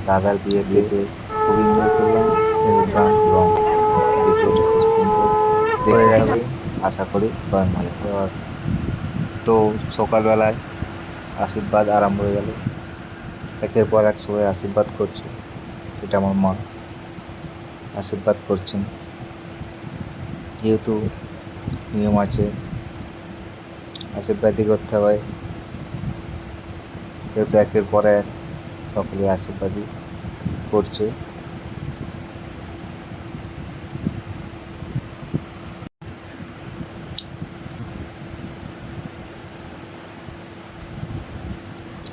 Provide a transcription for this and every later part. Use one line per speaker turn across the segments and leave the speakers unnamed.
দাদার বিয়েতে খুব এনজয় করলাম সিঁদুর দান, এবং ভিডিওটা শেষ পর্যন্ত দেখে যাবে, আশা করি সবাই মজা পাবে। তো সকালবেলায় আশীর্বাদ আরম্ভ হয়ে গেল, একের পর এক সবাই আশীর্বাদ করছে। এটা আমার মা আশীর্বাদ করছেন, যেহেতু নিয়ম আছে আশীর্বাদই করতে হয়, যেহেতু একের পর এক সকলে আশীর্বাদই করছে।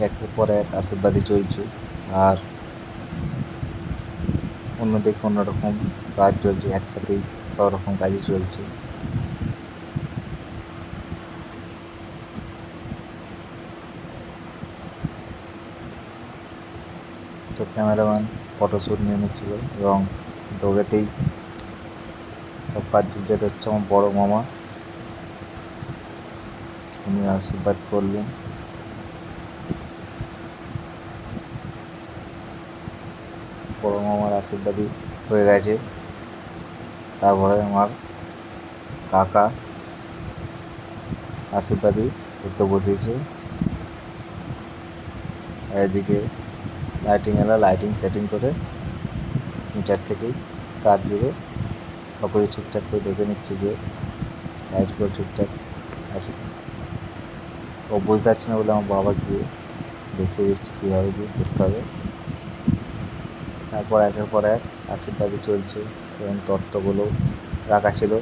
একের পর এক আশীর্বাদই চলছে, আর অন্যদিকে অন্যরকম কাজ চলছে, একসাথেই সব রকম কাজই চলছে। তো ক্যামেরাম্যান ফটোশ্যুট নিয়ে নিচ্ছিল, এবং দৌড়েতেই সব কাজ যেটা হচ্ছে আমার বড় মামা, উনি আশীর্বাদ করলেন। বড় মামার আশীর্বাদই হয়ে গেছে। তারপরে আমার কাকা আশীর্বাদই করতে বসেছে। এদিকে লাইটিং এলা লাইটিং সেটিং করে মিটার থেকেই তার জুড়ে সবই ঠিকঠাক করে দেখে নিচ্ছে যে লাইটগুলো ঠিকঠাক আছে। ও বুঝতে পারছে না বলে আমার বাবা গিয়ে দেখিয়ে দিচ্ছে কীভাবে কী করতে হবে। তারপর একের পর এক আশীর্বাদই চলছে, এবং তত্ত্বগুলো রাখা ছিল।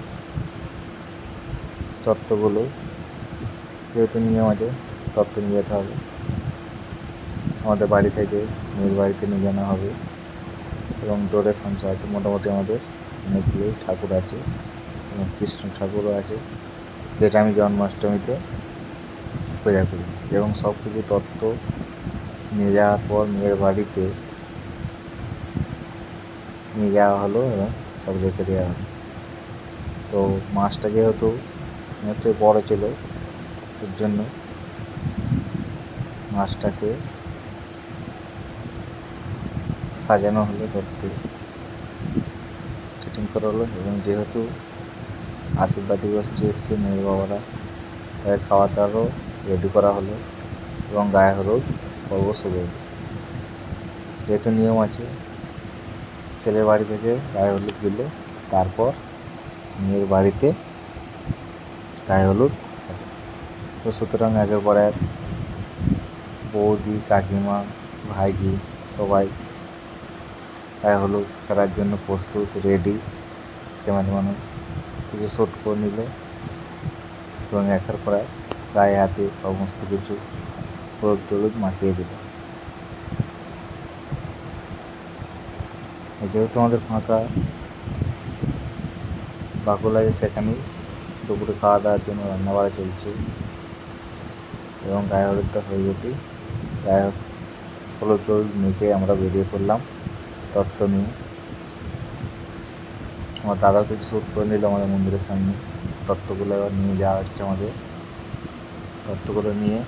তত্ত্বগুলো যেহেতু নিয়ম আছে তত্ত্ব নিয়ে যেতে হবে, আমাদের বাড়ি থেকে মেয়ের বাড়িতে নিয়ে জানা হবে। এবং দূরে সংসার আছে, মোটামুটি আমাদের অনেকগুলোই ঠাকুর আছে, এবং কৃষ্ণ ঠাকুরও আছে, যেটা আমি জন্মাষ্টমীতে পূজা করি। এবং সব কিছু তত্ত্ব নিয়ে যাওয়ার পর মেয়ের বাড়িতে নিয়ে যাওয়া হলো, এবং সব রেখে দেওয়া হলো। তো মাছটা যেহেতু অনেকটাই বড় ছিল, এর জন্য মাছটাকে সাজানো হলো, ধরতে সেটিং করা হলো। এবং যেহেতু আশীর্বাদী গোষ্ঠী এসছে, মেয়ের বাবারা, তাদের খাওয়া দাওয়ারও রেডি করা হলো, এবং গায়ে হলুদ পর্ব শুরু হলো। যেহেতু নিয়ম আছে ছেলের বাড়ি থেকে গায়ে হলুদ দিলে তারপর মেয়ের বাড়িতে গায়ে হলুদ হবে। তো সুতরাং একের পর এক বৌদি, কাকিমা, ভাইজি সবাই গায়ে হলুদ খেলার জন্য প্রস্তুত, রেডি। ক্যামেরাম্যানও কিছু শ্যুট করে নিল, এবং একের পর এক গায়ে হাতে সমস্ত কিছু হলুদ টলুদ মাখিয়ে দিল। যেহেতু আমাদের ফাঁকা বাকুল আছে, সেখানেই দুপুরে খাওয়া দাওয়ার জন্য রান্নাবাড়া চলছে। এবং গায়ে হলুদটা হয়ে যেতেই গায়ে হলুদ টলুদ মেখে আমরা বেরিয়ে পড়লাম তত্ত্ব নিয়ে। আমার দাদাও কিছু শ্যুট করে নিল আমাদের মন্দিরের সামনে। তত্ত্বগুলো এবার নিয়ে যাওয়া হচ্ছে আমাদের। তত্ত্বগুলো নিয়ে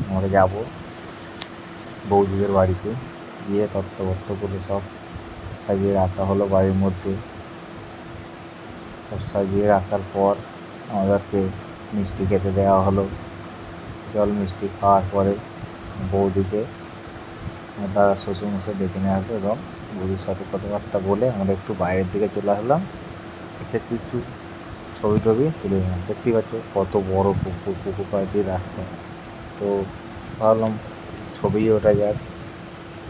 আমরা যাব বৌদিদের বাড়িতে, গিয়ে তত্ত্বগুলো সব সাজিয়ে রাখা হলো বাড়ির মধ্যে। সব সাজিয়ে রাখার পর আমাদেরকে মিষ্টি খেতে দেওয়া হলো। জল মিষ্টি খাওয়ার পরে বৌদিকে দাদা শ্বশুরমশাই ডেকে নেওয়া হলো, এবং বৌদির সাথে কথাবার্তা বলে আমরা একটু বাইরের দিকে চলে আসলাম। কিছু ছবি টবি তুলে নিলাম। দেখতেই পাচ্ছ কত বড় পুকুর, পুকুর পাড় দিয়ে রাস্তা। তো ভাবলাম ছবি ওঠা যাক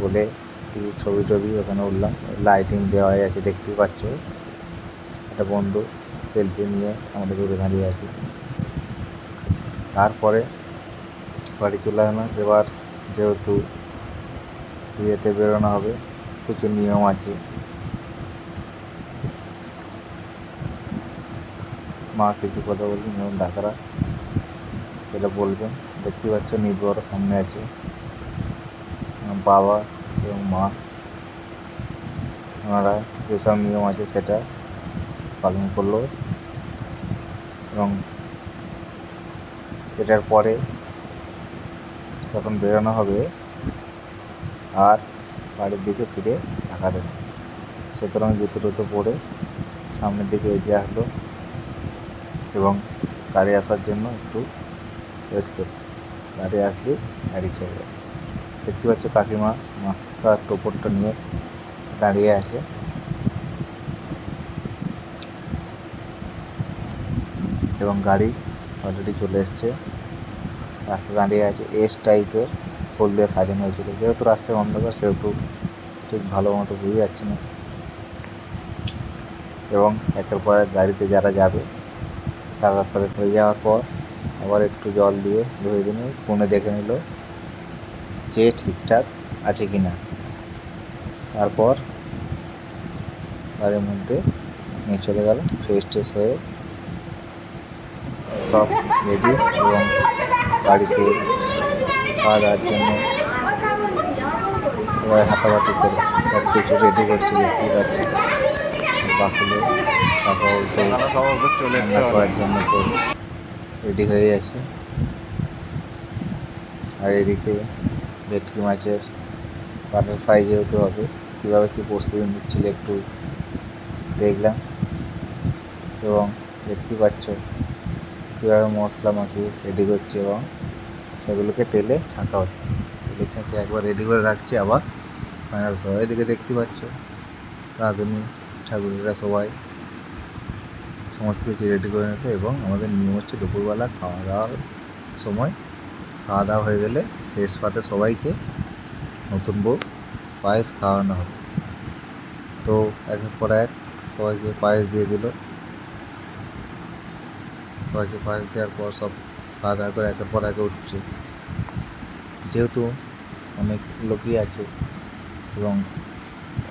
বলে কিছু ছবি টবি ওখানে উঠলাম। লাইটিং দেওয়া আছে দেখতেই পাচ্ছ। একটা বন্ধু সেলফি নিয়ে আমাদের দূরে দাঁড়িয়ে আছে। তারপরে বাড়ি চলে আসলাম। এবার যেহেতু বিয়েতে বেরোনো হবে, কিছু নিয়ম আছে। মা কিছু কথা বলবেন এবং দাদারা সেটা বলবেন। দেখতে পাচ্ছ নিজ বড় সামনে আছে, বাবা এবং মা, ওনারা যেসব নিয়ম আছে সেটা পালন করলো। এবং এটার পরে যখন বেরোনো হবে আর বাড়ির দিকে ফিরে তাকালেন। সুতরাং জুতো টুতো পরে সামনের দিকে এগিয়ে আসলো এবং গাড়ি আসার জন্য একটু ওয়েট করল। গাড়ি আসলে গাড়ি ছেড়ে দেয়। দেখতে পাচ্ছ কাকিমা মাথার টোপরটা নিয়ে দাঁড়িয়ে আছে এবং গাড়ি অলরেডি চলে এসছে। রাস্তা দাঁড়িয়ে আছে এস টাইপের ফুল দিয়ে সাজানো হয়েছিল। যেহেতু রাস্তায় অন্ধকার সেহেতু ঠিক ভালো মতো বুঝে যাচ্ছে না এবং একের পর এক গাড়িতে যারা যাবে তাদের সাথে হয়ে যাওয়ার পর আবার একটু জল দিয়ে ধুয়ে দিনে পুনে দেখে নিল যে ঠিকঠাক আছে কি না। তারপর গাড়ির মধ্যে নিয়ে চলে গেল। ফ্রেশ ট্রেশ হয়ে সব রেডি এবং বাড়িতে খাওয়া দাওয়ার জন্য সবাই হাঁটাহাঁটি করে সব কিছু রেডি করছে। দেখতেই পাচ্ছি বাকুলে তারপর সেই রান্না করার জন্য তো রেডি হয়ে গেছে। আর এদিকে ভেটকি মাছের বাটার ফ্রাই যেহেতু হবে, কীভাবে কী প্রস্তুতি নিচ্ছিল একটু দেখলাম এবং দেখতে পাচ্ছ কীভাবে মশলা মাখিয়ে রেডি করছে এবং সেগুলোকে তেলে ছাঁকা হচ্ছে। তেলে ছাঁকে একবার রেডি করে রাখছে, আবার ফাইনাল করা। এদিকে দেখতে পাচ্ছ রাঁধুনি ঠাকুরেরা সবাই সমস্ত কিছু রেডি করে নিল এবং আমাদের নিয়ম হচ্ছে দুপুরবেলা খাওয়া দাওয়ার সময় খাওয়া দাওয়া হয়ে গেলে শেষ পাতে সবাইকে নতুন বউ পায়েস খাওয়ানো হবে। তো একের পর এক সবাইকে পায়েস দিয়ে দিল। সবাইকে পায়েস দেওয়ার পর সব খাওয়া দাওয়া করে একের পর এক উঠছে। যেহেতু অনেক লোকই আছে এবং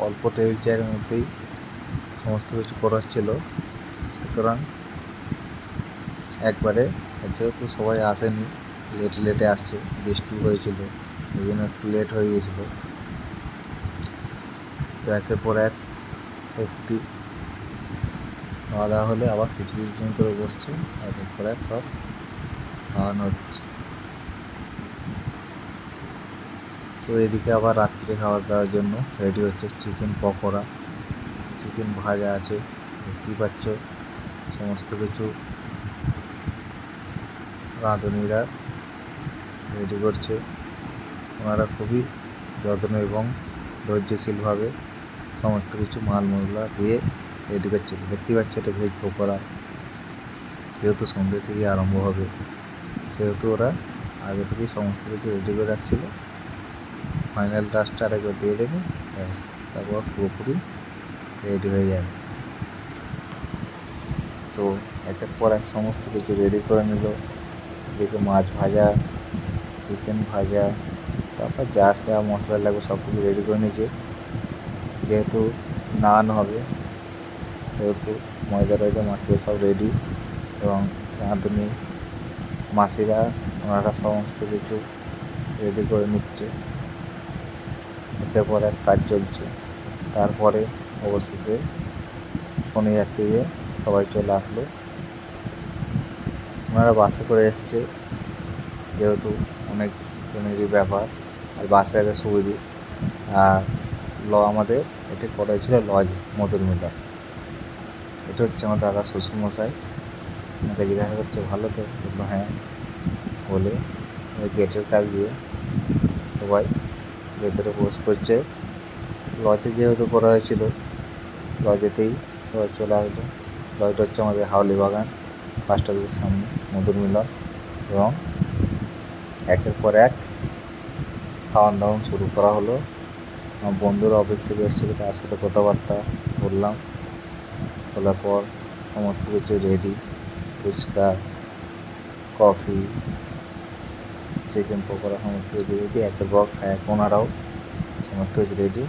অল্প টেবিল চেয়ারের মধ্যেই সমস্ত কিছু করা হচ্ছিল, সুতরাং একবারে যেহেতু সবাই আসেনি, লেটে আসছে, বৃষ্টি হয়েছিল, ওই জন্য একটু লেট হয়ে গিয়েছিল। তো একের পর এক ব্যক্তি খাওয়া দাওয়া হলে আবার কিছু কিছু জন করে বসছে, একের পর এক সব খাওয়ানো হচ্ছে। তো এদিকে আবার রাত্রে খাওয়া দাওয়ার জন্য রেডি হচ্ছে চিকেন পকোড়া, চিকেন ভাজা আছে। দেখতেই পাচ্ছ সমস্ত কিছু রাঁধুনিরা রেডি করছে। ওনারা খুবই যত্ন এবং ধৈর্যশীলভাবে সমস্ত কিছু মাল মশলা দিয়ে রেডি করছিল। দেখতেই পাচ্ছ এটা ভেজ পকোড়া। যেহেতু সন্ধ্যে থেকে আরম্ভ হবে সেহেতু ওরা আগে থেকেই সমস্ত কিছু রেডি করে রাখছিল। ফাইনাল টাচটা আরেকবার দিয়ে দেবে, ব্যাস, তারপর পুরোপুরি রেডি হয়ে যাবে। তো একের পর এক সমস্ত কিছু রেডি করে নিল। এদিকে মাছ ভাজা, চিকেন ভাজা, তারপর যা যা মশলা লাগবে সব কিছু রেডি করে নিয়েছে। যেহেতু নান হবে সেহেতু ময়দা টয়দা মাখিয়ে সব রেডি এবং রাঁধুনি মাসিরা ওনারা সমস্ত কিছু রেডি করে নিচ্ছে। একের পর এক কাজ চলছে। তারপরে অবশেষে ফোনে যাত্রীতে সবাই চলে আসলো। ওনারা বাসে করে এসছে, যেহেতু অনেক জনেরই ব্যাপার, আর বাসে আগে সুবিধে। আর আমাদের এটা করা হয়েছিল লজ মধুর মিলন। এটা হচ্ছে আমার দাদা শ্বশুরমশাই। আমাকে জিজ্ঞাসা করছে ভালো তো, বললো হ্যাঁ, বলে ওই গেটের কাছ দিয়ে সবাই ভেতরে প্রবেশ করছে। লজে যেহেতু করা হয়েছিল লজেতেই সবাই চলে আসলো। লজটা হচ্ছে আমাদের হাওলি বাগান ফার্স্ট অফিসের সামনে মধুর মিলন। এবং একের পর এক খাওয়ান দাওয়ান শুরু করা হলো। আমার বন্ধুরা অফিস থেকে এসেছিলো, তার সাথে কথাবার্তা বললাম। বলার পর সমস্ত কিছু ready, fuchka, coffee, chicken pakora সমস্ত কিছু রেডি। একের পর এক ওনারাও সমস্ত কিছু রেডি।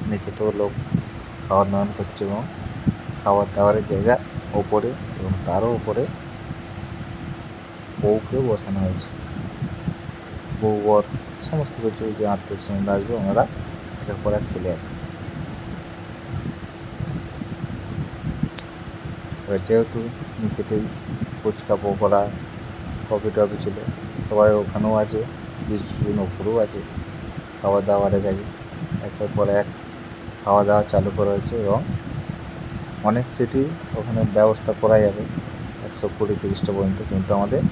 নিচে তো লোক খাওয়ার দাওয়ান করছে এবং খাবার দাবারের জায়গা ওপরে এবং তারও উপরে বউকে বসানো হয়েছে। বউ বর সমস্ত কিছু যে আত্মীয় স্বজন আসবে ওনারা একের পর এক চলে আসছে। যেহেতু নিচেতেই ফুচকা পকোড়া কফি টফি ছিল, সবাই ওখানেও আছে, কিছু জন ওপরেও আছে। খাবার দাবারে গেছে, একের পর এক খাওয়া দাওয়া চালু করা হয়েছে এবং অনেক সিটি ওখানে ব্যবস্থা করা যাবে 120-30টা পর্যন্ত, কিন্তু আমাদের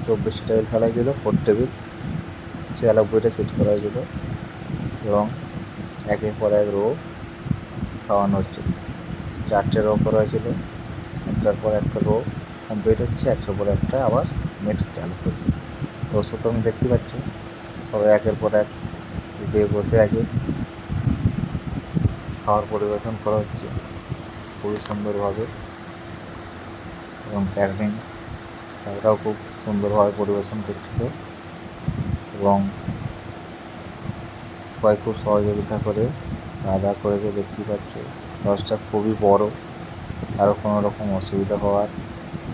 24টা টেবিল ফেলা হয়েছিল, 4 টেবিল 96টা সিট করা হয়েছিল এবং একের পর এক রো খাওয়ানো হচ্ছিল। 4টে রো করা হয়েছিল, একটার পর একটা রো কমপ্লিট হচ্ছে, একটার পর একটা আবার নেক্সট চালু করবে। দর্শক তুমি দেখতে পাচ্ছ সবাই একের পর এক উঠে বসে আছে, খাবার পরিবেশন করা হচ্ছে খুবই সুন্দরভাবে এবং ক্যাটারিং তারাও খুব সুন্দরভাবে পরিবেশন করছিল এবং সবাই খুব সহযোগিতা করে খাওয়া দাওয়া করেছে। দেখতেই পাচ্ছ লজটা খুবই বড়, আরও কোনো রকম অসুবিধা হওয়ার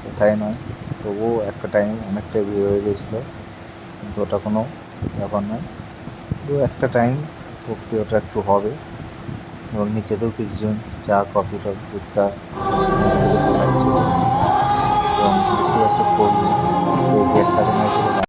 কোথায় নয়, তবুও একটা টাইম অনেকটাই ভিড় হয়ে গেছিলো, কিন্তু ওটা কোনো ব্যাপার নয়। তো একটা টাইম ভক্তি ওটা একটু হবে এবং নিচেতেও কিছুজন চা কফি টফি ফুচকা সমস্ত কিছু খাচ্ছিল এবং দেখতে পাচ্ছ ফুল দিয়ে গেট সাজানো হয়েছিল।